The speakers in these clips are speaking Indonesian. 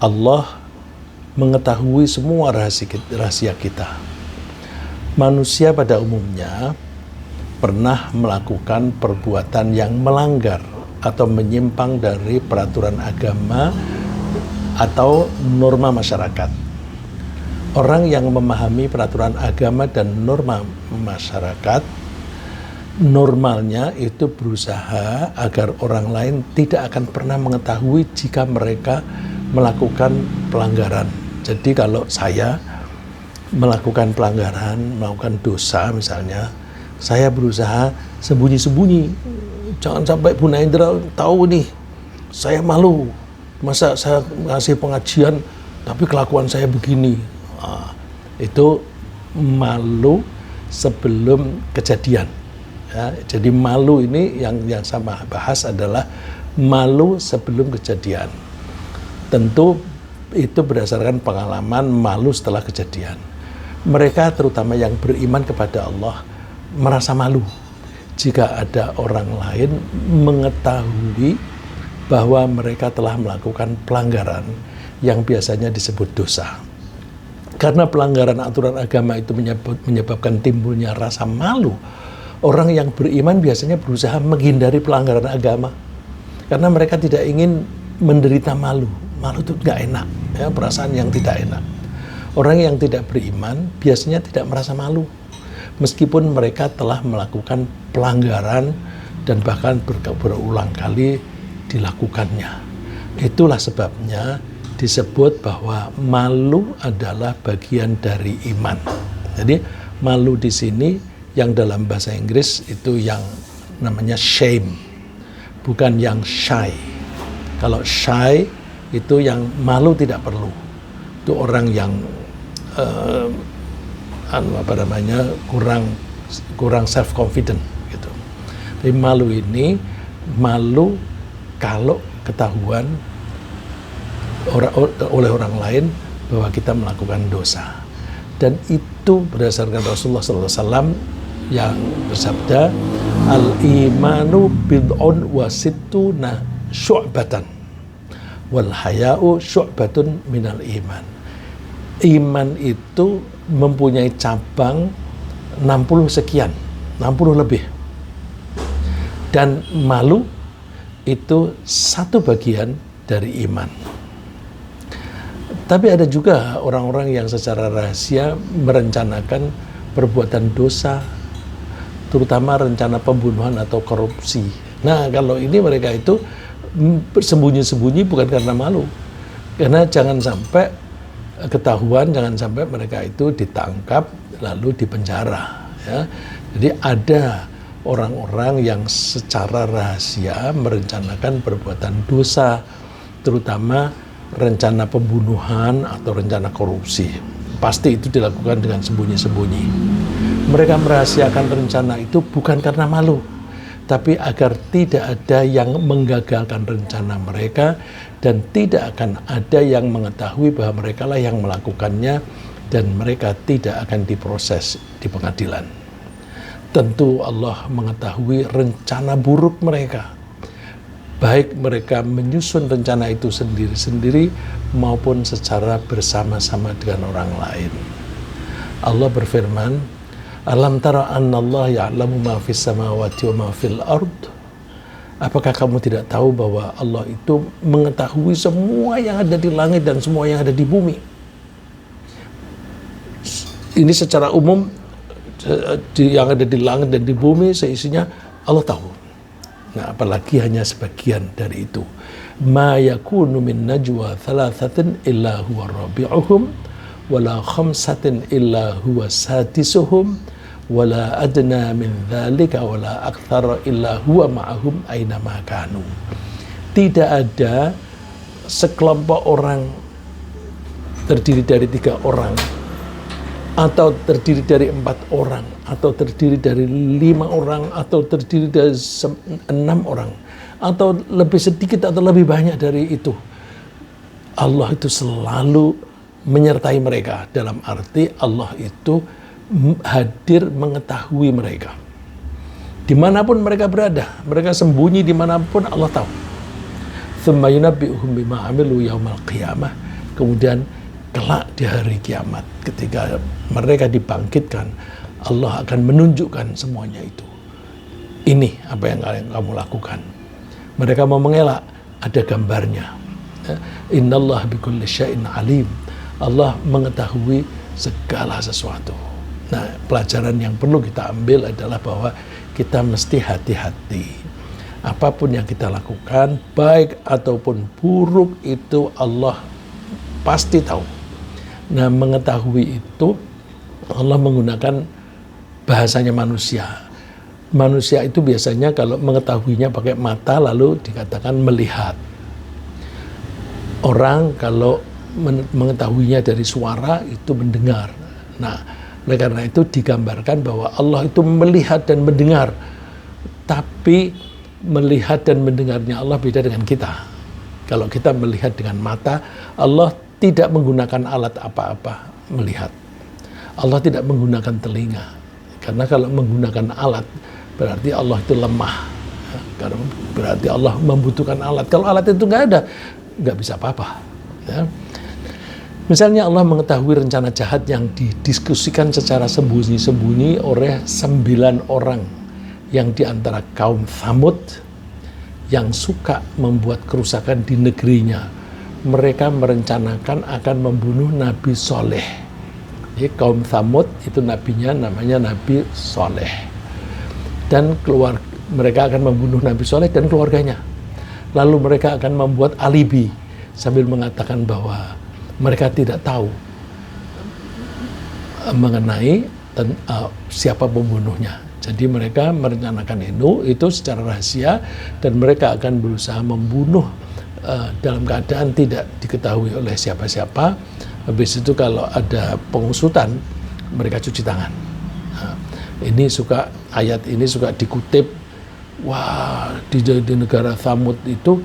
Allah mengetahui semua rahasia kita. Manusia pada umumnya pernah melakukan perbuatan yang melanggar atau menyimpang dari peraturan agama atau norma masyarakat. Orang yang memahami peraturan agama dan norma masyarakat, normalnya itu berusaha agar orang lain tidak akan pernah mengetahui jika mereka melakukan pelanggaran. Jadi kalau saya melakukan pelanggaran, melakukan dosa misalnya, saya berusaha sembunyi-sembunyi. Jangan sampai Bu Naindra tahu nih, saya malu. Masa saya ngasih pengajian tapi kelakuan saya begini. Itu malu sebelum kejadian. Ya, jadi malu ini yang saya bahas adalah malu sebelum kejadian. Tentu itu berdasarkan pengalaman malu setelah kejadian. Mereka terutama yang beriman kepada Allah merasa malu jika ada orang lain mengetahui bahwa mereka telah melakukan pelanggaran yang biasanya disebut dosa. Karena pelanggaran aturan agama itu menyebabkan timbulnya rasa malu, orang yang beriman biasanya berusaha menghindari pelanggaran agama. Karena mereka tidak ingin menderita malu. Malu itu nggak enak, ya, perasaan yang tidak enak. Orang yang tidak beriman biasanya tidak merasa malu, meskipun mereka telah melakukan pelanggaran dan bahkan berulang kali dilakukannya. Itulah sebabnya disebut bahwa malu adalah bagian dari iman. Jadi malu di sini yang dalam bahasa Inggris itu yang namanya shame, bukan yang shy. Kalau shy itu yang malu tidak perlu. Itu orang yang kurang self confident gitu. Tapi malu ini malu kalau ketahuan oleh orang lain bahwa kita melakukan dosa. Dan itu berdasarkan Rasulullah SAW yang bersabda, al-imanu bid'un wa sittuna syu'batan wal haya'u syu'batun minal iman. Iman itu mempunyai cabang 60 sekian, 60 lebih. Dan malu itu satu bagian dari iman. Tapi ada juga orang-orang yang secara rahasia merencanakan perbuatan dosa, terutama rencana pembunuhan atau korupsi. Nah, kalau ini mereka itu bersembunyi-sembunyi bukan karena malu. Karena jangan sampai ketahuan, jangan sampai mereka itu ditangkap lalu dipenjara. Ya. Jadi ada orang-orang yang secara rahasia merencanakan perbuatan dosa, terutama rencana pembunuhan atau rencana korupsi. Pasti itu dilakukan dengan sembunyi-sembunyi. Mereka merahasiakan rencana itu bukan karena malu, tapi agar tidak ada yang menggagalkan rencana mereka dan tidak akan ada yang mengetahui bahwa mereka lah yang melakukannya dan mereka tidak akan diproses di pengadilan. Tentu Allah mengetahui rencana buruk mereka, baik mereka menyusun rencana itu sendiri-sendiri maupun secara bersama-sama dengan orang lain. Allah berfirman, alam tara annallaha ya'lamu ma fis samawati wa ma fil ard. Apakah kamu tidak tahu bahwa Allah itu mengetahui semua yang ada di langit dan semua yang ada di bumi? Ini secara umum, yang ada di langit dan di bumi seisinya Allah tahu. Nah, apalagi hanya sebagian dari itu. Ma yakunu min najwa thalathatin illa huwa rabi'uhum wala khamsatin illa huwa sadisuhum wala adna min dzalika wala aktsara illa huwa ma'ahum aina ma kanu. Tidak ada sekelompok orang terdiri dari 3 orang atau terdiri dari 4 orang atau terdiri dari 5 orang atau terdiri dari 6 orang atau lebih sedikit atau lebih banyak dari itu. Allah itu selalu menyertai mereka, dalam arti Allah itu hadir mengetahui mereka dimanapun mereka berada. Mereka sembunyi dimanapun Allah tahu. Tsumma yunabbi'uhum bima 'amilu yaumal qiyamah. Kemudian kelak di hari kiamat ketika mereka dibangkitkan, Allah akan menunjukkan semuanya itu. Ini apa yang kamu lakukan. Mereka mau mengelak, ada gambarnya. Innallaha bikulli syai'in alim. Allah mengetahui segala sesuatu. Nah, pelajaran yang perlu kita ambil adalah bahwa kita mesti hati-hati. Apapun yang kita lakukan, baik ataupun buruk, itu Allah pasti tahu. Nah, mengetahui itu Allah menggunakan bahasanya manusia. Manusia itu biasanya kalau mengetahuinya pakai mata lalu dikatakan melihat. Orang kalau mengetahuinya dari suara itu mendengar. Nah, oleh karena itu digambarkan bahwa Allah itu melihat dan mendengar. Tapi melihat dan mendengarnya Allah beda dengan kita. Kalau kita melihat dengan mata, Allah tidak menggunakan alat apa-apa melihat. Allah tidak menggunakan telinga. Karena kalau menggunakan alat, berarti Allah itu lemah. Karena berarti Allah membutuhkan alat. Kalau alat itu nggak ada, nggak bisa apa-apa. Ya. Misalnya Allah mengetahui rencana jahat yang didiskusikan secara sembunyi-sembunyi oleh 9 orang yang diantara kaum Tsamud yang suka membuat kerusakan di negerinya. Mereka merencanakan akan membunuh Nabi Soleh. Jadi kaum Tsamud itu nabinya namanya Nabi Soleh. Dan mereka akan membunuh Nabi Soleh dan keluarganya. Lalu mereka akan membuat alibi sambil mengatakan bahwa mereka tidak tahu mengenai siapa pembunuhnya. Jadi mereka merencanakan itu secara rahasia dan mereka akan berusaha membunuh dalam keadaan tidak diketahui oleh siapa-siapa. Habis itu kalau ada pengusutan, mereka cuci tangan. Nah, ayat ini suka dikutip, wah di negara Tsamud itu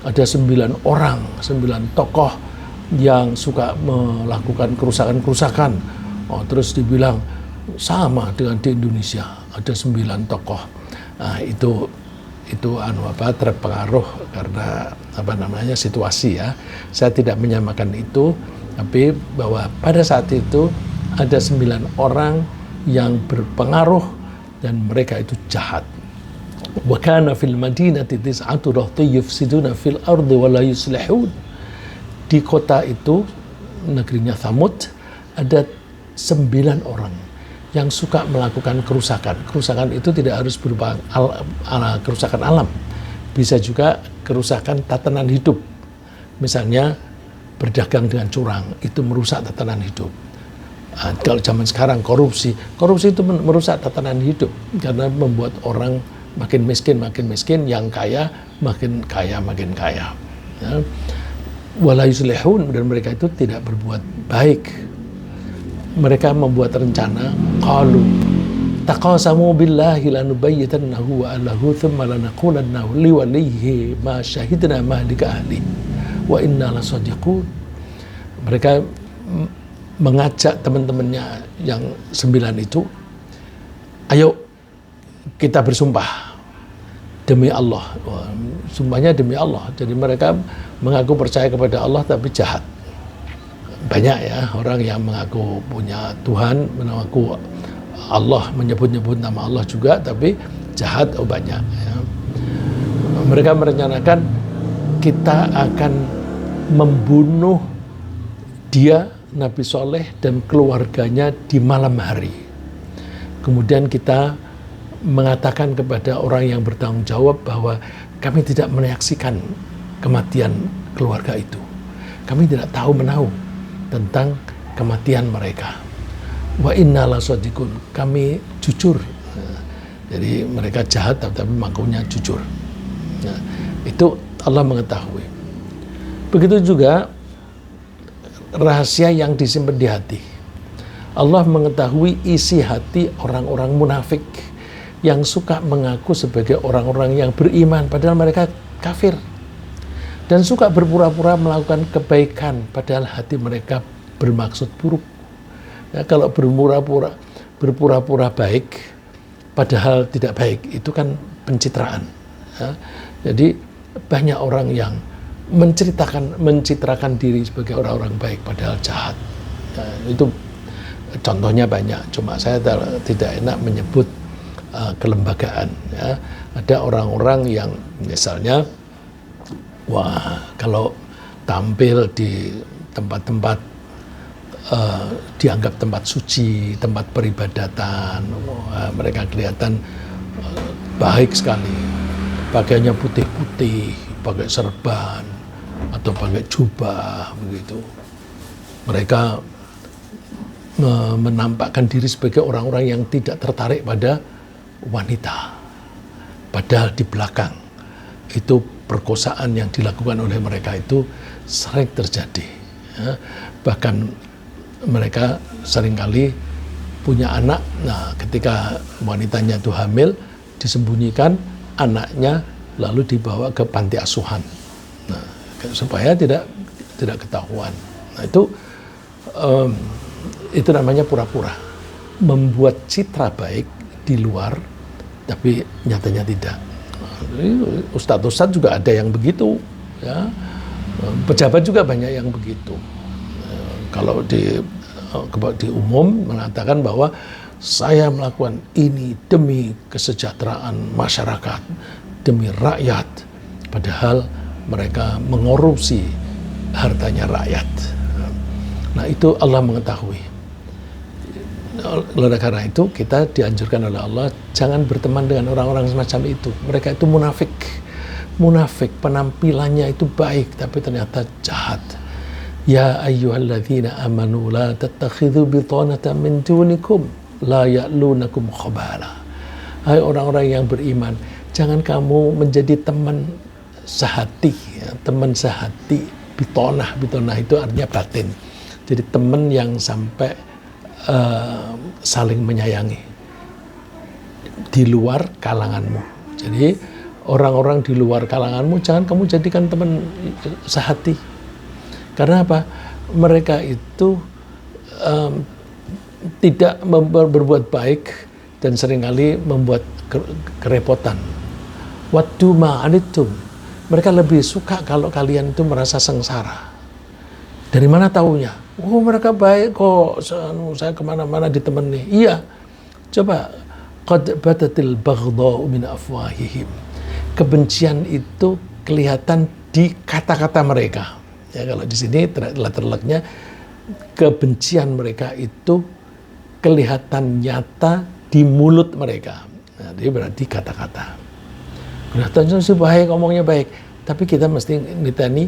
ada 9 orang, 9 tokoh yang suka melakukan kerusakan-kerusakan. Terus dibilang sama dengan di Indonesia, ada 9 tokoh. Nah, itu terpengaruh karena situasi ya. Saya tidak menyamakan itu, tapi bahwa pada saat itu ada 9 orang yang berpengaruh dan mereka itu jahat. Wa kana fil madinati tis'atu rahti yufsiduna fil ardi wa la yuslihun. Di kota itu, negerinya Tsamud, ada 9 orang yang suka melakukan kerusakan. Kerusakan itu tidak harus berupa kerusakan alam. Bisa juga kerusakan tatanan hidup. Misalnya berdagang dengan curang, itu merusak tatanan hidup. Kalau zaman sekarang korupsi itu merusak tatanan hidup karena membuat orang makin miskin, yang kaya makin kaya. Ya. Wala yuslihun, dan mereka itu tidak berbuat baik. Mereka membuat rencana, qalu taqasamu billahi lanubayyitannahu wa ahlihi thumma lanaqulannahu liwalihi ma syahidna mahlika ahli wa inna lasadiqun. Mereka mengajak teman-temannya yang 9 itu, ayo kita bersumpah demi Allah. Sumpahnya demi Allah. Jadi mereka mengaku percaya kepada Allah tapi jahat. Banyak ya orang yang mengaku punya Tuhan, mengaku Allah, menyebut-nyebut nama Allah juga, tapi jahat banyak ya. Mereka merencanakan kita akan membunuh dia, Nabi Soleh, dan keluarganya di malam hari. Kemudian kita mengatakan kepada orang yang bertanggung jawab bahwa kami tidak menyaksikan kematian keluarga itu. Kami tidak tahu menahu tentang kematian mereka. Wa inna lasadiqun, kami jujur. Nah, jadi mereka jahat tapi mengakunya jujur. Nah, itu Allah mengetahui. Begitu juga rahasia yang disimpan di hati. Allah mengetahui isi hati orang-orang munafik yang suka mengaku sebagai orang-orang yang beriman padahal mereka kafir. Dan suka berpura-pura melakukan kebaikan padahal hati mereka bermaksud buruk. Ya, kalau berpura-pura baik padahal tidak baik, itu kan pencitraan. Ya. Jadi banyak orang yang mencitrakan diri sebagai orang-orang baik padahal jahat. Nah, itu contohnya banyak, cuma saya tidak enak menyebut kelembagaan. Ya. Ada orang-orang yang misalnya, wah kalau tampil di tempat-tempat dianggap tempat suci, tempat peribadatan, wah, mereka kelihatan baik sekali, pakaiannya putih-putih, pakai serban atau pakai jubah begitu. Mereka menampakkan diri sebagai orang-orang yang tidak tertarik pada wanita. Padahal di belakang itu perkosaan yang dilakukan oleh mereka itu sering terjadi. Ya. Bahkan mereka seringkali punya anak. Nah, ketika wanitanya itu hamil, disembunyikan anaknya lalu dibawa ke panti asuhan. Nah, supaya tidak ketahuan. Nah, itu namanya pura-pura, membuat citra baik di luar, tapi nyatanya tidak. Ustadz juga ada yang begitu, ya. Pejabat juga banyak yang begitu. Kalau di umum mengatakan bahwa saya melakukan ini demi kesejahteraan masyarakat, demi rakyat, padahal mereka mengorupsi hartanya rakyat. Nah, itu Allah mengetahui. Oleh karena itu kita dianjurkan oleh Allah jangan berteman dengan orang-orang semacam itu. Mereka itu munafik, penampilannya itu baik tapi ternyata jahat. Ya ayyuhalladzina amanu la tattakhidhu bitanatan min dunikum la ya'lunakum khabala. Hai orang-orang yang beriman, jangan kamu menjadi teman sehati, ya, teman sehati. Bitonah itu artinya batin. Jadi teman yang sampai saling menyayangi di luar kalanganmu. Jadi orang-orang di luar kalanganmu jangan kamu jadikan teman sehati. Karena apa? Mereka itu tidak berbuat baik dan seringkali membuat kerepotan. Waddu ma'anittum. Mereka lebih suka kalau kalian itu merasa sengsara. Dari mana taunya? Oh, mereka baik kok, saya kemana-mana ditemani. Iya, coba qad batatil baghdha'u min afwahihim. Kebencian itu kelihatan di kata-kata mereka. Ya, kalau di sini terletaknya kebencian mereka itu kelihatan nyata di mulut mereka. Nah, dia berarti kata-kata. Kelihatan sih baik, ngomongnya baik, tapi kita mesti niteni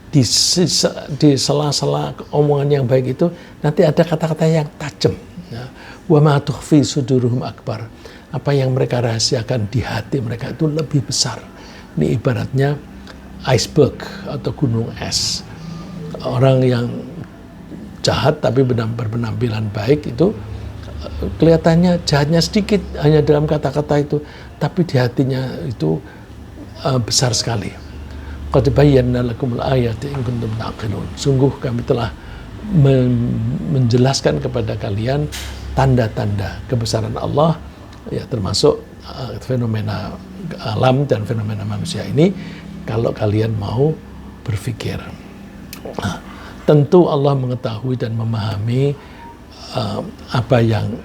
di sela-sela omongan yang baik itu nanti ada kata-kata yang tajam. Wa ma tukhfi suduruhum akbar. Apa yang mereka rahasiakan di hati mereka itu lebih besar. Ini ibaratnya iceberg atau gunung es. Orang yang jahat tapi berpenampilan baik itu kelihatannya jahatnya sedikit hanya dalam kata-kata itu, tapi di hatinya itu besar sekali. Qad bayyana lakumul ayati in kuntum taqilun. Sungguh kami telah menjelaskan kepada kalian tanda-tanda kebesaran Allah, ya, termasuk fenomena alam dan fenomena manusia ini kalau kalian mau berpikir. Nah, tentu Allah mengetahui dan memahami apa yang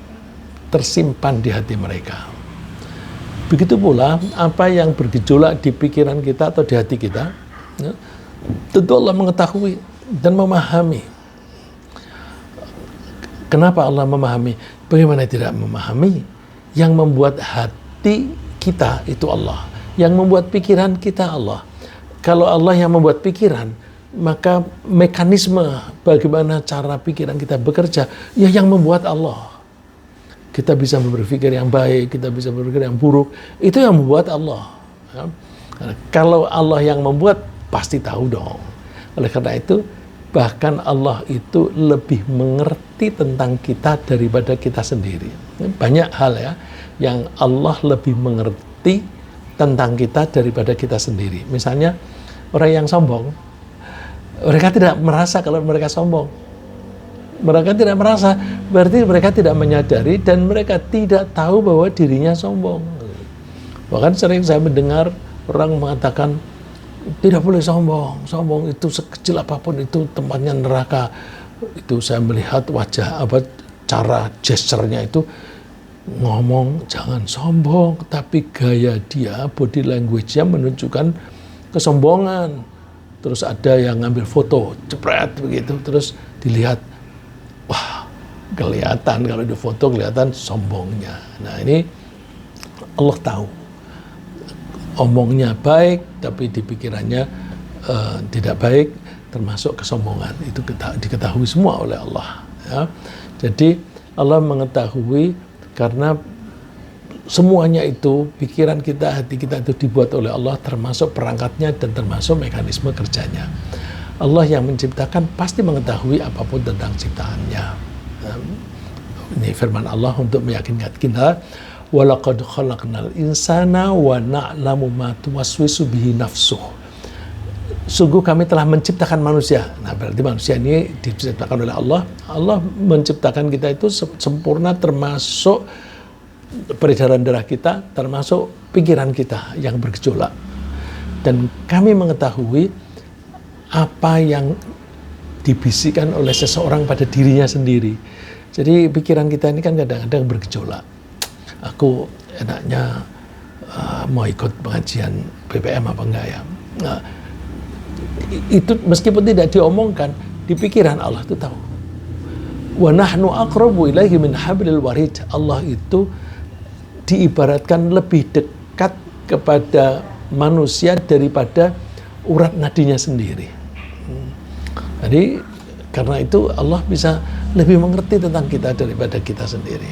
tersimpan di hati mereka. Begitu pula apa yang bergejolak di pikiran kita atau di hati kita, ya, tentu Allah mengetahui dan memahami. Kenapa Allah memahami? Bagaimana tidak memahami? Yang membuat hati kita itu Allah. Yang membuat pikiran kita Allah. Kalau Allah yang membuat pikiran, maka mekanisme bagaimana cara pikiran kita bekerja, ya yang membuat Allah. Kita bisa berpikir yang baik, kita bisa berpikir yang buruk, itu yang membuat Allah. Ya. Kalau Allah yang membuat, pasti tahu dong. Oleh karena itu, bahkan Allah itu lebih mengerti tentang kita daripada kita sendiri. Banyak hal ya, yang Allah lebih mengerti tentang kita daripada kita sendiri. Misalnya, orang yang sombong, mereka tidak merasa kalau mereka sombong. Mereka tidak merasa, berarti mereka tidak menyadari dan mereka tidak tahu bahwa dirinya sombong. Bahkan sering saya mendengar orang mengatakan, Tidak boleh sombong. Sombong itu sekecil apapun itu tempatnya neraka. Itu saya melihat wajah cara gesturnya itu ngomong jangan sombong, tapi gaya dia, body language-nya menunjukkan kesombongan. Terus ada yang ngambil foto, jepret begitu, terus dilihat, wah kelihatan kalau di foto kelihatan sombongnya. Nah ini Allah tahu. Omongnya baik, tapi di pikirannya tidak baik, termasuk kesombongan. Itu diketahui semua oleh Allah. Ya. Jadi Allah mengetahui karena semuanya itu, pikiran kita, hati kita itu dibuat oleh Allah, termasuk perangkatnya dan termasuk mekanisme kerjanya. Allah yang menciptakan pasti mengetahui apapun tentang ciptaannya. Ini firman Allah untuk meyakinkan kita, walaqad khalaqnal insana wa na'lamu ma tuwaswisu bihi nafsuh. Sungguh kami telah menciptakan manusia. Nah, berarti manusia ini diciptakan oleh Allah. Allah menciptakan kita itu sempurna, termasuk peredaran darah kita, termasuk pikiran kita yang bergejolak. Dan kami mengetahui apa yang dibisikkan oleh seseorang pada dirinya sendiri. Jadi pikiran kita ini kan kadang-kadang bergejolak. Aku enaknya mau ikut pengajian BPM apa enggak ya? Nah, itu meskipun tidak diomongkan, di pikiran Allah itu tahu. Wa nahnu aqrabu ilaihi min hablil warid. Allah itu diibaratkan lebih dekat kepada manusia daripada urat nadinya sendiri. Jadi karena itu Allah bisa lebih mengerti tentang kita daripada kita sendiri.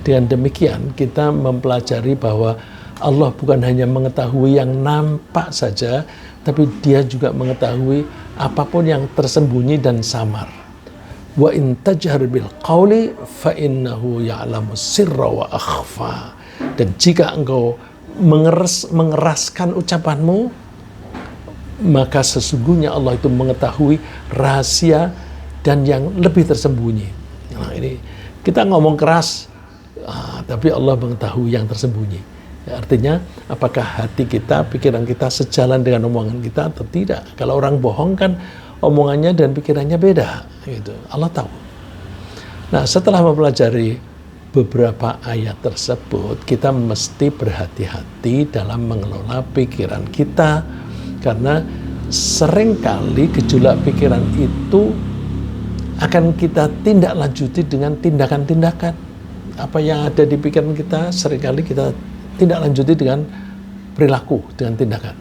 Dengan demikian kita mempelajari bahwa Allah bukan hanya mengetahui yang nampak saja, tapi dia juga mengetahui apapun yang tersembunyi dan samar. Wa in tajhar bil qawli fa innahu ya'lamu sirra wa akhfa. Dan jika engkau mengeraskan ucapanmu, maka sesungguhnya Allah itu mengetahui rahasia dan yang lebih tersembunyi. Nah, ini kita ngomong keras, tapi Allah mengetahui yang tersembunyi. Ya, artinya apakah hati kita, pikiran kita sejalan dengan omongan kita atau tidak. Kalau orang bohong kan omongannya dan pikirannya beda, gitu. Allah tahu. Nah, setelah mempelajari beberapa ayat tersebut, kita mesti berhati-hati dalam mengelola pikiran kita, karena seringkali gejolak pikiran itu akan kita tindak lanjuti dengan tindakan-tindakan. Apa yang ada di pikiran kita seringkali kita tindak lanjuti dengan perilaku, dengan tindakan.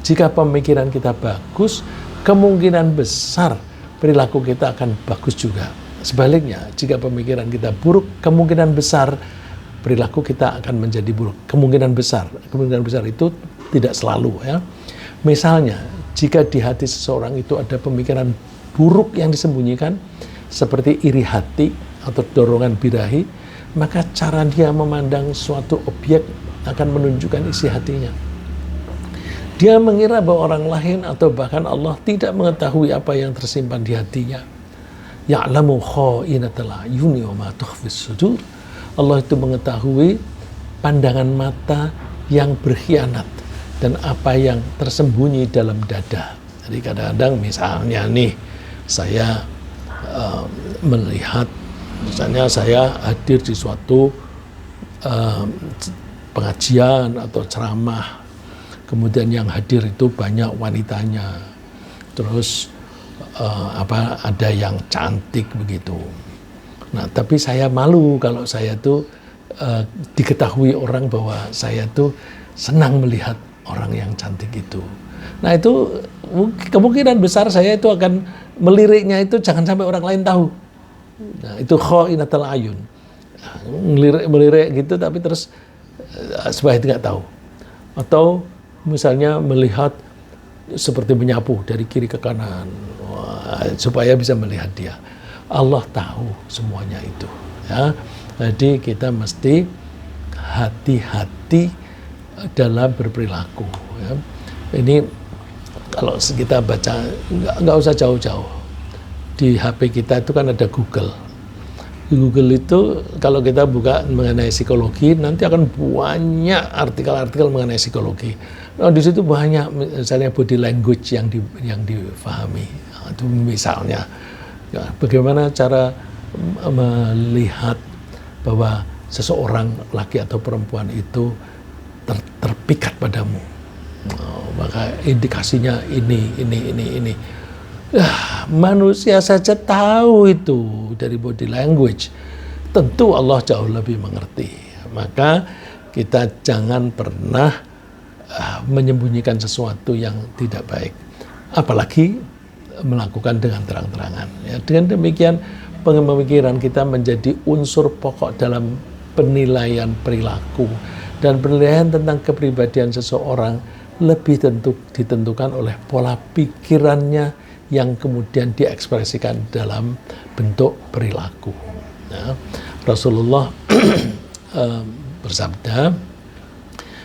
Jika pemikiran kita bagus, kemungkinan besar perilaku kita akan bagus juga. Sebaliknya, jika pemikiran kita buruk, kemungkinan besar perilaku kita akan menjadi buruk. Kemungkinan besar itu tidak selalu, ya. Misalnya, jika di hati seseorang itu ada pemikiran buruk yang disembunyikan, seperti iri hati atau dorongan birahi, maka cara dia memandang suatu objek akan menunjukkan isi hatinya. Dia mengira bahwa orang lain atau bahkan Allah tidak mengetahui apa yang tersimpan di hatinya. Ya'lamu kha'inatal a'yuni wa ma tukhfis sudur. Allah itu mengetahui pandangan mata yang berkhianat dan apa yang tersembunyi dalam dada. Jadi kadang-kadang misalnya nih, saya melihat, misalnya saya hadir di suatu pengajian atau ceramah, kemudian yang hadir itu banyak wanitanya, terus ada yang cantik begitu. Nah, tapi saya malu kalau saya tuh diketahui orang bahwa saya tuh senang melihat orang yang cantik itu. Nah, itu kemungkinan besar saya itu akan meliriknya itu jangan sampai orang lain tahu. Nah, itu kha'inatul ayun. Melirik gitu tapi terus supaya tidak tahu. Atau misalnya melihat seperti menyapu dari kiri ke kanan, supaya bisa melihat dia. Allah tahu semuanya itu, ya. Jadi kita mesti hati-hati dalam berperilaku, ya. Ini kalau kita baca, nggak usah jauh-jauh. Di HP kita itu kan ada Google. Di Google itu kalau kita buka mengenai psikologi, nanti akan banyak artikel-artikel mengenai psikologi. Nah, di situ banyak misalnya body language yang difahami. Nah, itu misalnya ya, bagaimana cara melihat bahwa seseorang laki atau perempuan itu terpikat padamu. Oh, maka indikasinya ini. Manusia saja tahu itu dari body language. Tentu Allah jauh lebih mengerti. Maka kita jangan pernah menyembunyikan sesuatu yang tidak baik, apalagi melakukan dengan terang-terangan. Ya, dengan demikian pemikiran kita menjadi unsur pokok dalam penilaian perilaku, dan penilaian tentang kepribadian seseorang lebih ditentukan oleh pola pikirannya yang kemudian diekspresikan dalam bentuk perilaku. Nah, Rasulullah bersabda,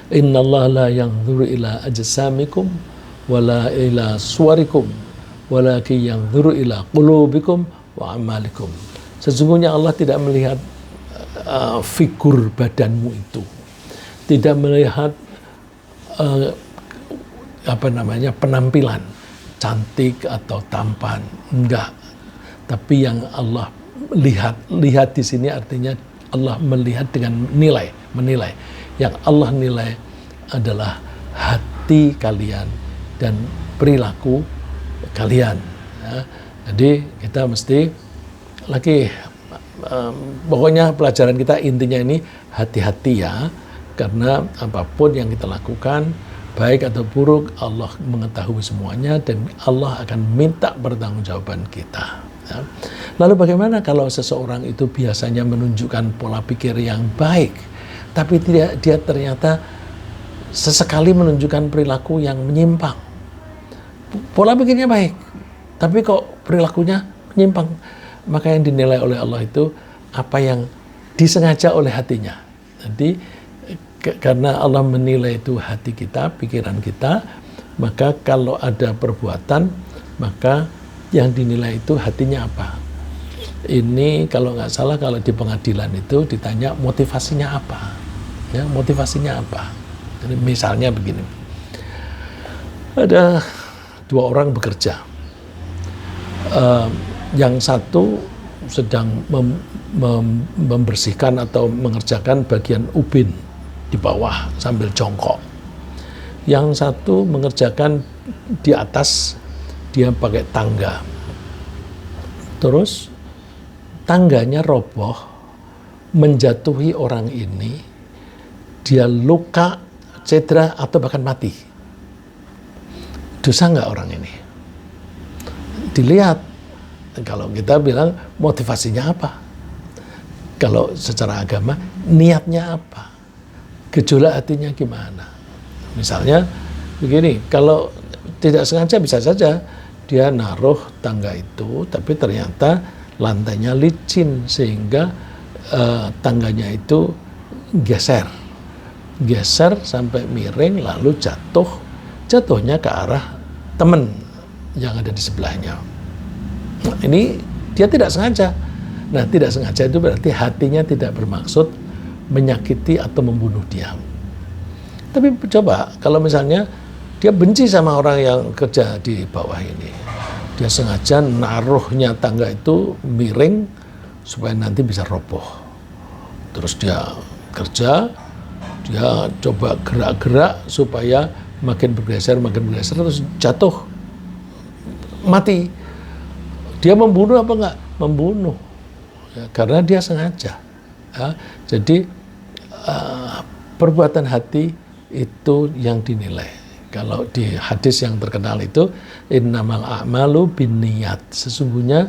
Innallaha la yanzuru ila ajsamikum wala ila suwarikum walakin yanzuru ila qulubikum wa amalikum. Sesungguhnya Allah tidak melihat figur badanmu itu, tidak melihat penampilan cantik atau tampan, enggak. Tapi yang Allah lihat di sini artinya Allah melihat dengan menilai. Yang Allah nilai adalah hati kalian dan perilaku kalian. Ya, jadi kita mesti pokoknya pelajaran kita intinya ini hati-hati ya, karena apapun yang kita lakukan baik atau buruk Allah mengetahui semuanya dan Allah akan minta pertanggungjawaban kita. Ya. Lalu bagaimana kalau seseorang itu biasanya menunjukkan pola pikir yang baik, tapi dia ternyata sesekali menunjukkan perilaku yang menyimpang. Pola pikirnya baik, tapi kok perilakunya menyimpang. Maka yang dinilai oleh Allah itu apa yang disengaja oleh hatinya. Jadi karena Allah menilai itu hati kita, pikiran kita, maka kalau ada perbuatan, maka yang dinilai itu hatinya apa. Ini kalau nggak salah kalau di pengadilan itu ditanya motivasinya apa. Ya, motivasinya apa? Jadi misalnya begini, ada dua orang bekerja, yang satu sedang membersihkan atau mengerjakan bagian ubin di bawah sambil jongkok, yang satu mengerjakan di atas, dia pakai tangga, terus tangganya roboh menjatuhi orang ini, dia luka, cedera, atau bahkan mati. Dosa nggak orang ini? Dilihat, kalau kita bilang motivasinya apa? Kalau secara agama, niatnya apa? Gejolak hatinya gimana? Misalnya begini, kalau tidak sengaja bisa saja dia naruh tangga itu, tapi ternyata lantainya licin sehingga tangganya itu geser sampai miring lalu jatuhnya ke arah teman yang ada di sebelahnya. Nah, ini dia tidak sengaja. Nah, tidak sengaja itu berarti hatinya tidak bermaksud menyakiti atau membunuh dia. Tapi coba kalau misalnya dia benci sama orang yang kerja di bawah ini, dia sengaja naruhnya tangga itu miring supaya nanti bisa roboh. Terus dia kerja, dia coba gerak-gerak supaya makin bergeser terus jatuh, mati. Dia membunuh apa enggak? Membunuh, ya, karena dia sengaja. Ya, jadi perbuatan hati itu yang dinilai. Kalau di hadis yang terkenal itu, innamal a'malu binniyat. Sesungguhnya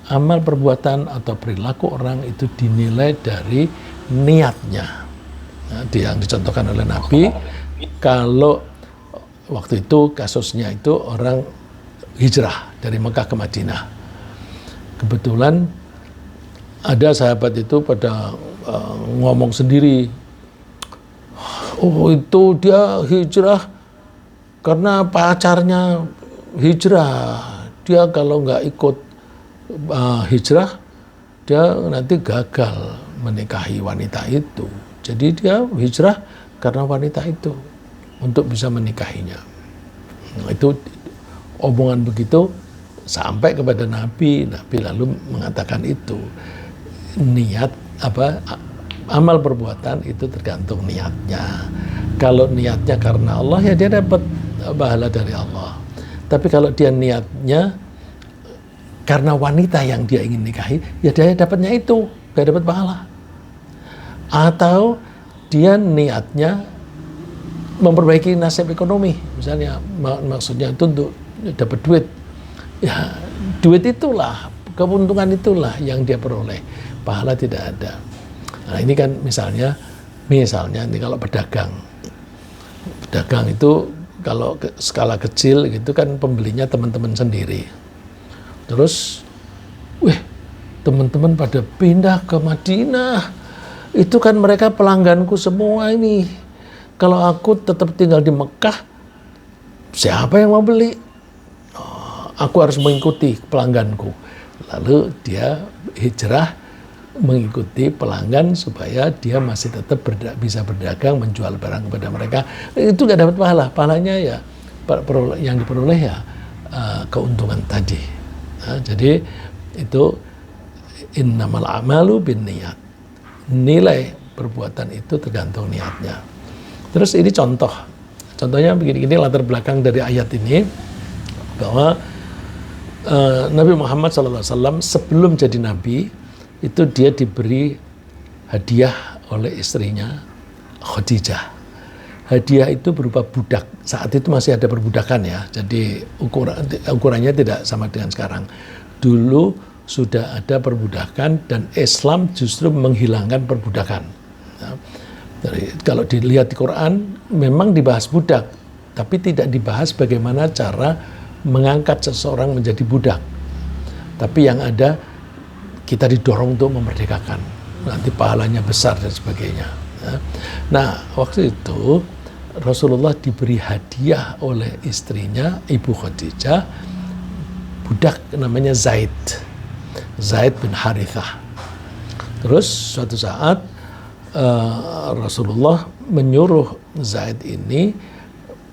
amal perbuatan atau perilaku orang itu dinilai dari niatnya. Nah, yang dicontohkan oleh Nabi, kalau waktu itu kasusnya itu orang hijrah dari Mekah ke Madinah. Kebetulan ada sahabat itu pada ngomong sendiri, oh itu dia hijrah karena pacarnya hijrah. Dia kalau nggak ikut hijrah, dia nanti gagal menikahi wanita itu. Jadi dia hijrah karena wanita itu. untuk bisa menikahinya. Nah, itu omongan begitu sampai kepada Nabi. Nabi lalu mengatakan itu niat amal perbuatan itu tergantung niatnya. Kalau niatnya karena Allah, ya dia dapat pahala dari Allah. Tapi kalau dia niatnya karena wanita yang dia ingin nikahi, ya dia dapatnya itu, gak dapat pahala. Atau dia niatnya memperbaiki nasib ekonomi, misalnya maksudnya itu untuk dapat duit. Ya, duit itulah, keuntungan itulah yang dia peroleh. Pahala tidak ada. Nah, ini kan misalnya ini kalau pedagang itu kalau skala kecil gitu kan pembelinya teman-teman sendiri. Terus, teman-teman pada pindah ke Madinah. Itu kan mereka pelangganku semua ini. Kalau aku tetap tinggal di Mekah, siapa yang mau beli? Aku harus mengikuti pelangganku. Lalu dia hijrah mengikuti pelanggan supaya dia masih tetap bisa berdagang, menjual barang kepada mereka. Itu nggak dapat pahala. Pahalanya ya yang diperoleh ya keuntungan tadi. Nah, jadi itu innamal a'malu binniyat. Nilai perbuatan itu tergantung niatnya. Terus ini contohnya begini-gini latar belakang dari ayat ini bahwa Nabi Muhammad SAW sebelum jadi Nabi itu dia diberi hadiah oleh istrinya Khadijah. Hadiah itu berupa budak. Saat itu masih ada perbudakan ya. Jadi ukurannya tidak sama dengan sekarang. Dulu sudah ada perbudakan dan Islam justru menghilangkan perbudakan. Nah, kalau dilihat di Quran memang dibahas budak, tapi tidak dibahas bagaimana cara mengangkat seseorang menjadi budak. Tapi yang ada kita didorong untuk memerdekakan. Nanti pahalanya besar dan sebagainya. Nah, waktu itu Rasulullah diberi hadiah oleh istrinya, Ibu Khadijah, budak namanya Zaid bin Harithah. Terus suatu saat Rasulullah menyuruh Zaid ini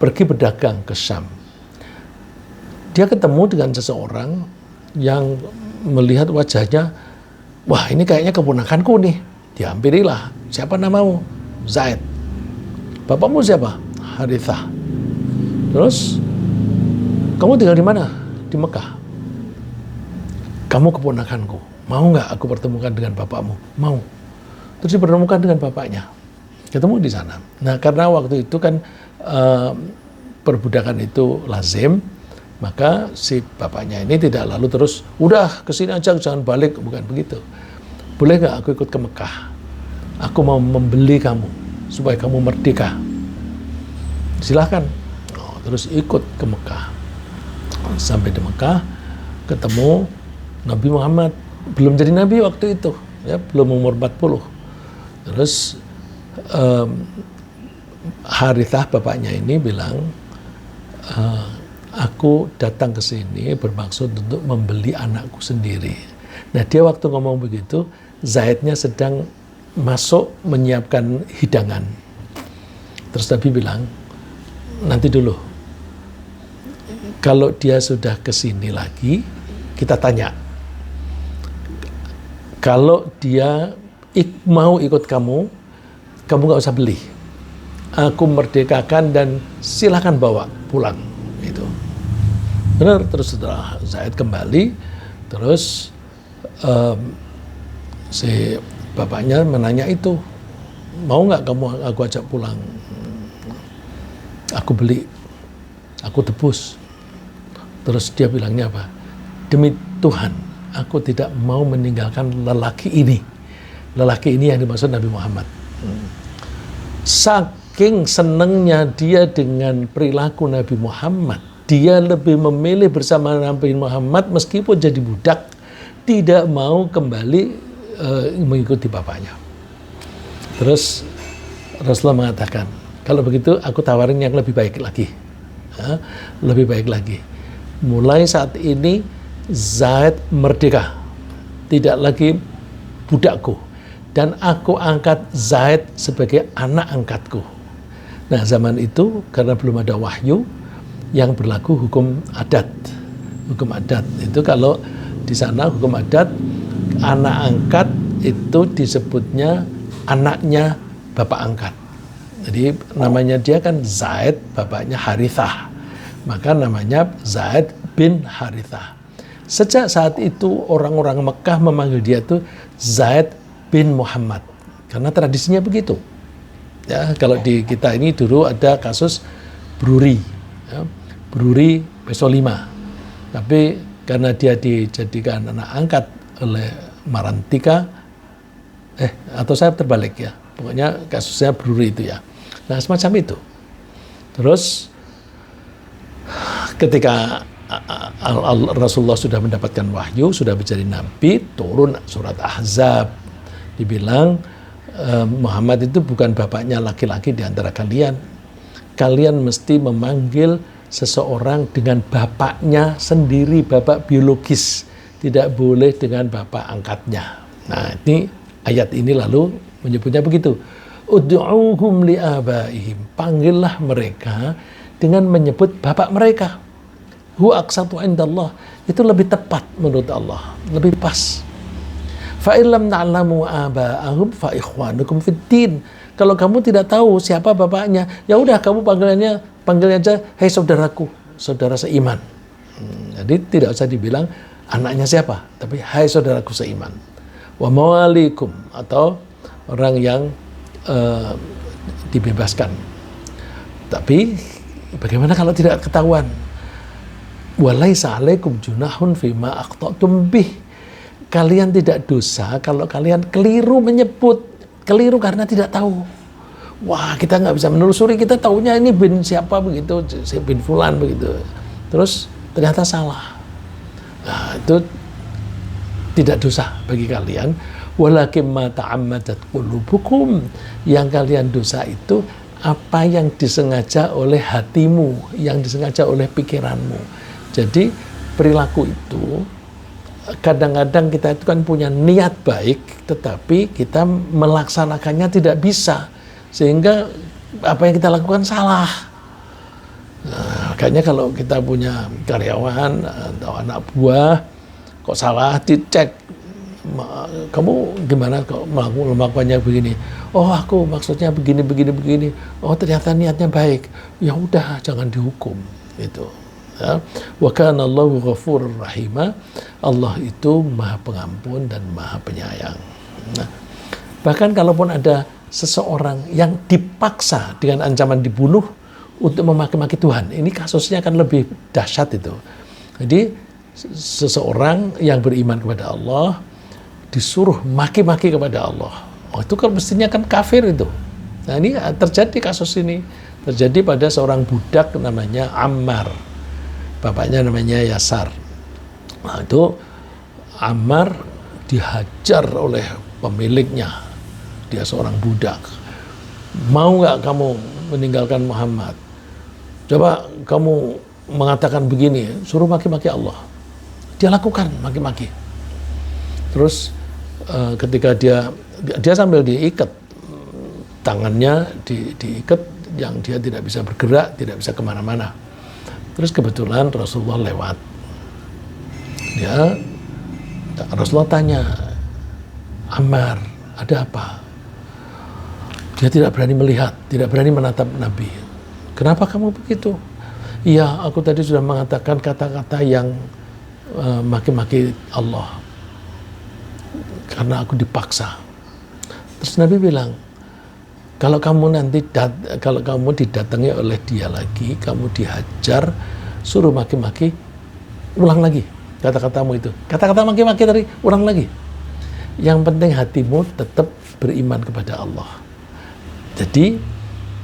pergi berdagang ke Syam. Dia ketemu dengan seseorang yang melihat wajahnya, wah ini kayaknya keponakanku nih. Dihampirilah, siapa namamu? Zaid. Bapakmu siapa? Harithah. Terus, kamu tinggal di mana? Di Mekah. Kamu keponakanku. Mau nggak aku pertemukan dengan bapakmu? Mau. Terus dipertemukan dengan bapaknya. Ketemu di sana. Nah, karena waktu itu kan perbudakan itu lazim, maka si bapaknya ini tidak lalu terus, udah kesini aja jangan balik, bukan begitu. Boleh nggak aku ikut ke Mekah? Aku mau membeli kamu supaya kamu merdeka. Silahkan. Terus ikut ke Mekah. Sampai di Mekah ketemu Nabi Muhammad. Belum jadi Nabi waktu itu, ya, belum umur 40. Terus Harithah bapaknya ini bilang, aku datang ke sini bermaksud untuk membeli anakku sendiri. Nah, dia waktu ngomong begitu, Zaidnya sedang masuk menyiapkan hidangan. Terus Nabi bilang, nanti dulu, kalau dia sudah kesini lagi, kita tanya. Kalau dia mau ikut kamu nggak usah beli. Aku merdekakan dan silakan bawa pulang. Itu benar. Terus setelah Zaid kembali, terus si bapaknya menanya itu, mau nggak kamu aku ajak pulang? Aku beli, aku tebus. Terus dia bilangnya apa? Demi Tuhan, aku tidak mau meninggalkan lelaki ini. Lelaki ini yang dimaksud Nabi Muhammad. Saking senangnya dia dengan perilaku Nabi Muhammad, dia lebih memilih bersama Nabi Muhammad meskipun jadi budak, tidak mau kembali mengikuti bapaknya. Terus Rasulullah mengatakan, kalau begitu aku tawarin yang lebih baik lagi. Lebih baik lagi. Mulai saat ini Zaid merdeka, tidak lagi budakku, dan aku angkat Zaid sebagai anak angkatku. Nah, zaman itu karena belum ada wahyu, yang berlaku hukum adat. Hukum adat itu kalau di sana hukum adat, anak angkat itu disebutnya anaknya bapak angkat. Jadi namanya dia kan Zaid, bapaknya Harithah. Maka namanya Zaid bin Harithah. Sejak saat itu orang-orang Mekah memanggil dia itu Zaid bin Muhammad. Karena tradisinya begitu. Ya, kalau di kita ini dulu ada kasus Bruri. Ya, Bruri Peso 5. Tapi karena dia dijadikan anak angkat oleh Marantika, atau saya terbalik ya. Pokoknya kasusnya Bruri itu ya. Nah, semacam itu. Terus ketika Rasulullah sudah mendapatkan wahyu, sudah menjadi nabi, turun surat Ahzab. Dibilang Muhammad itu bukan bapaknya laki-laki di antara kalian. Kalian mesti memanggil seseorang dengan bapaknya sendiri, bapak biologis. Tidak boleh dengan bapak angkatnya. Nah, ini ayat ini lalu menyebutnya begitu. Ud'uuhum li'abaihim. Panggillah mereka dengan menyebut bapak mereka. Huwa aqsatu indallah. Itu lebih tepat menurut Allah, lebih pas. Fa illam ta'lamu aba'ahum fa ikhwanukum fid din. Kalau kamu tidak tahu siapa bapaknya, ya udah kamu panggilnya aja, "Hei saudaraku, saudara seiman." Jadi tidak usah dibilang anaknya siapa, tapi "Hai saudaraku seiman." Wa mawalikum, atau orang yang dibebaskan. Tapi bagaimana kalau tidak ketahuan? Walaisa 'alaikum junahun fima aqtatum bih. Kalian tidak dosa kalau kalian keliru menyebut, keliru karena tidak tahu. Wah, kita nggak bisa menelusuri, kita taunya ini bin siapa begitu, bin fulan begitu. Terus ternyata salah. Nah, itu tidak dosa bagi kalian. Walakin ma ta'ammadat qulubukum. Yang kalian dosa itu apa yang disengaja oleh hatimu, yang disengaja oleh pikiranmu. Jadi perilaku itu kadang-kadang kita itu kan punya niat baik, tetapi kita melaksanakannya tidak bisa, sehingga apa yang kita lakukan salah. Nah, makanya kalau kita punya karyawan atau anak buah kok salah, dicek, kamu gimana kok melakukannya begini? Oh, aku maksudnya begini. Oh, ternyata niatnya baik. Ya udah, jangan dihukum itu. Ya. Wa kana Allahu ghafurur rahima. Allah itu Maha Pengampun dan Maha Penyayang. Nah, bahkan kalaupun ada seseorang yang dipaksa dengan ancaman dibunuh untuk memaki-maki Tuhan, ini kasusnya akan lebih dahsyat itu. Jadi seseorang yang beriman kepada Allah disuruh maki-maki kepada Allah. Oh, itu kan mestinya kan kafir itu. Nah, ini terjadi kasus ini. Terjadi pada seorang budak namanya Ammar. Bapaknya namanya Yasar. Nah, itu Ammar dihajar oleh pemiliknya. Dia seorang budak. Mau nggak kamu meninggalkan Muhammad? Coba kamu mengatakan begini, suruh maki-maki Allah. Dia lakukan maki-maki. Terus ketika dia sambil diikat, tangannya diikat yang dia tidak bisa bergerak, tidak bisa kemana-mana. Terus kebetulan Rasulullah lewat. Rasulullah tanya, Ammar, ada apa? Dia tidak berani melihat, tidak berani menatap Nabi. Kenapa kamu begitu? Iya, aku tadi sudah mengatakan kata-kata yang maki-maki Allah. Karena aku dipaksa. Terus Nabi bilang, kalau kamu didatangi oleh dia lagi, kamu dihajar, suruh maki-maki, ulang lagi kata-katamu itu. Kata-kata maki-maki tadi, ulang lagi. Yang penting hatimu tetap beriman kepada Allah. Jadi,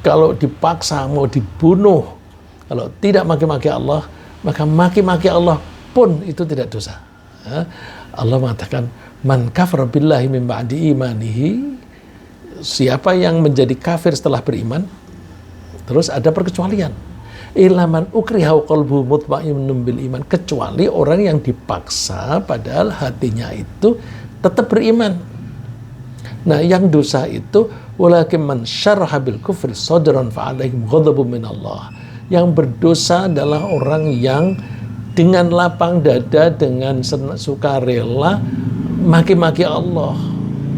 kalau dipaksa mau dibunuh, kalau tidak maki-maki Allah, maka maki-maki Allah pun itu tidak dosa. Allah mengatakan, man kafara billahi min ba'di imanihi, siapa yang menjadi kafir setelah beriman, terus ada perkecualian. Ilaman ukriha qalbuhu mutmainnun bil iman, kecuali orang yang dipaksa padahal hatinya itu tetap beriman. Nah, yang dosa itu Walakin man syarha bil kufri sadran fa alaihim ghadabun minallah. Yang berdosa adalah orang yang dengan lapang dada, dengan sukarela maki-maki Allah.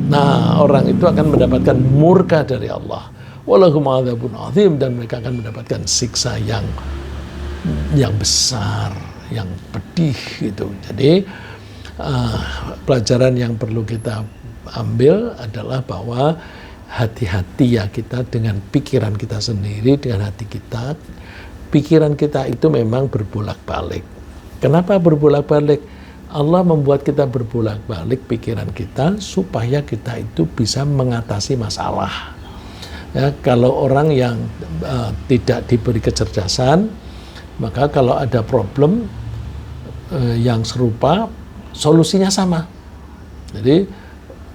Nah, orang itu akan mendapatkan murka dari Allah. Walahum adzabun azim, dan mereka akan mendapatkan siksa yang besar, yang pedih gitu. Jadi pelajaran yang perlu kita ambil adalah bahwa hati-hati ya kita dengan pikiran kita sendiri, dengan hati kita. Pikiran kita itu memang berbolak-balik. Kenapa berbolak-balik? Allah membuat kita berbolak-balik pikiran kita supaya kita itu bisa mengatasi masalah. Ya, kalau orang yang tidak diberi kecerdasan, maka kalau ada problem yang serupa, solusinya sama. Jadi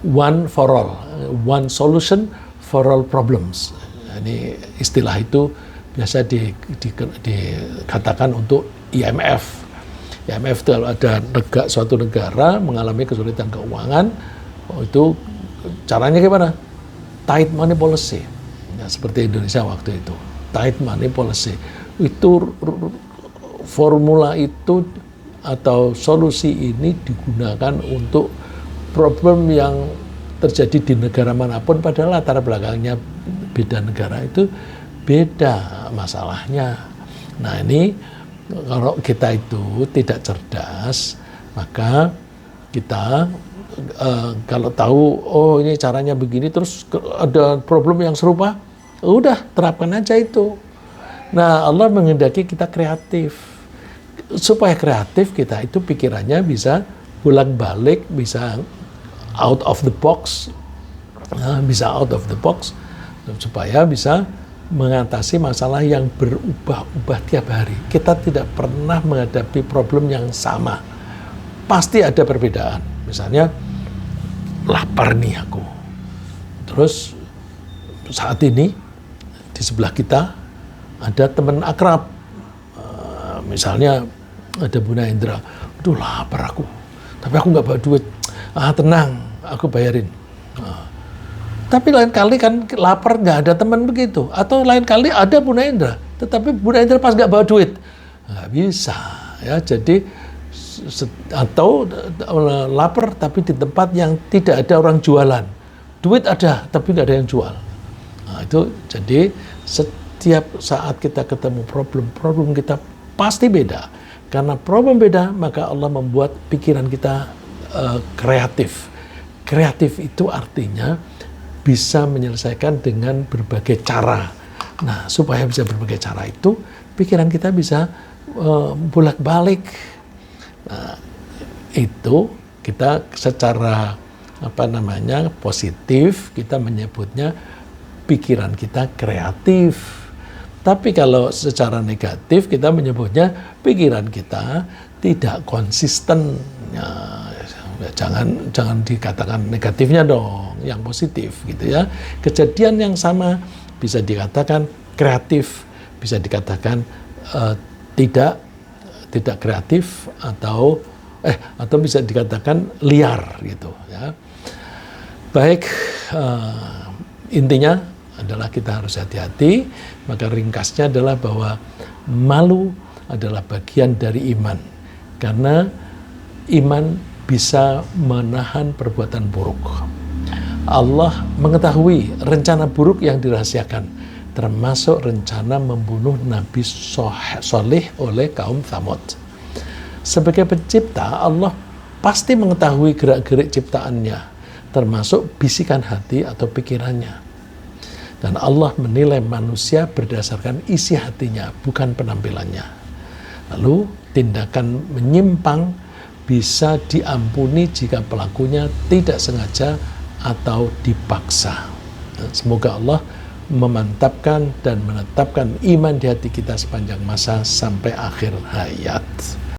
one for all, one solution for all problems. Ini istilah itu biasa dikatakan untuk IMF. IMF itu kalau ada suatu negara mengalami kesulitan keuangan, itu caranya gimana? Tight money policy. Ya, seperti Indonesia waktu itu. Tight money policy. Itu formula itu atau solusi ini digunakan untuk problem yang terjadi di negara manapun, padahal latar belakangnya beda negara itu beda masalahnya. Nah, ini kalau kita itu tidak cerdas, maka kita kalau tahu oh ini caranya begini, terus ada problem yang serupa, udah terapkan aja itu. Nah, Allah menghendaki kita kreatif. Supaya kreatif kita itu pikirannya bisa bolak-balik, bisa out of the box, supaya bisa mengatasi masalah yang berubah-ubah tiap hari. Kita tidak pernah menghadapi problem yang sama. Pasti ada perbedaan. Misalnya, lapar nih aku. Terus saat ini di sebelah kita ada teman akrab. Misalnya ada Bu Naindra. Aduh, lapar aku. Tapi aku nggak bawa duit. Tenang, aku bayarin. Tapi lain kali kan lapar nggak ada teman begitu, atau lain kali ada Bu Naindra, tetapi Bu Naindra pas nggak bawa duit, nggak bisa ya. Jadi atau lapar tapi di tempat yang tidak ada orang jualan, duit ada tapi nggak ada yang jual. Nah, itu jadi setiap saat kita ketemu problem kita pasti beda. Karena problem beda, maka Allah membuat pikiran kita kreatif. Kreatif itu artinya bisa menyelesaikan dengan berbagai cara. Nah, supaya bisa berbagai cara itu, pikiran kita bisa bolak-balik. Nah, itu kita secara positif kita menyebutnya pikiran kita kreatif. Tapi kalau secara negatif kita menyebutnya pikiran kita tidak konsisten. Jangan dikatakan negatifnya dong, yang positif gitu ya. Kejadian yang sama bisa dikatakan kreatif, bisa dikatakan tidak kreatif, atau bisa dikatakan liar gitu ya. Baik, intinya adalah kita harus hati-hati. Maka ringkasnya adalah bahwa malu adalah bagian dari iman, karena iman bisa menahan perbuatan buruk. Allah mengetahui rencana buruk yang dirahasiakan, termasuk rencana membunuh Nabi Soleh oleh kaum Tsamud. Sebagai pencipta, Allah pasti mengetahui gerak-gerik ciptaannya, termasuk bisikan hati atau pikirannya. Dan Allah menilai manusia berdasarkan isi hatinya, bukan penampilannya. Lalu tindakan menyimpang bisa diampuni jika pelakunya tidak sengaja atau dipaksa. Semoga Allah memantapkan dan menetapkan iman di hati kita sepanjang masa sampai akhir hayat.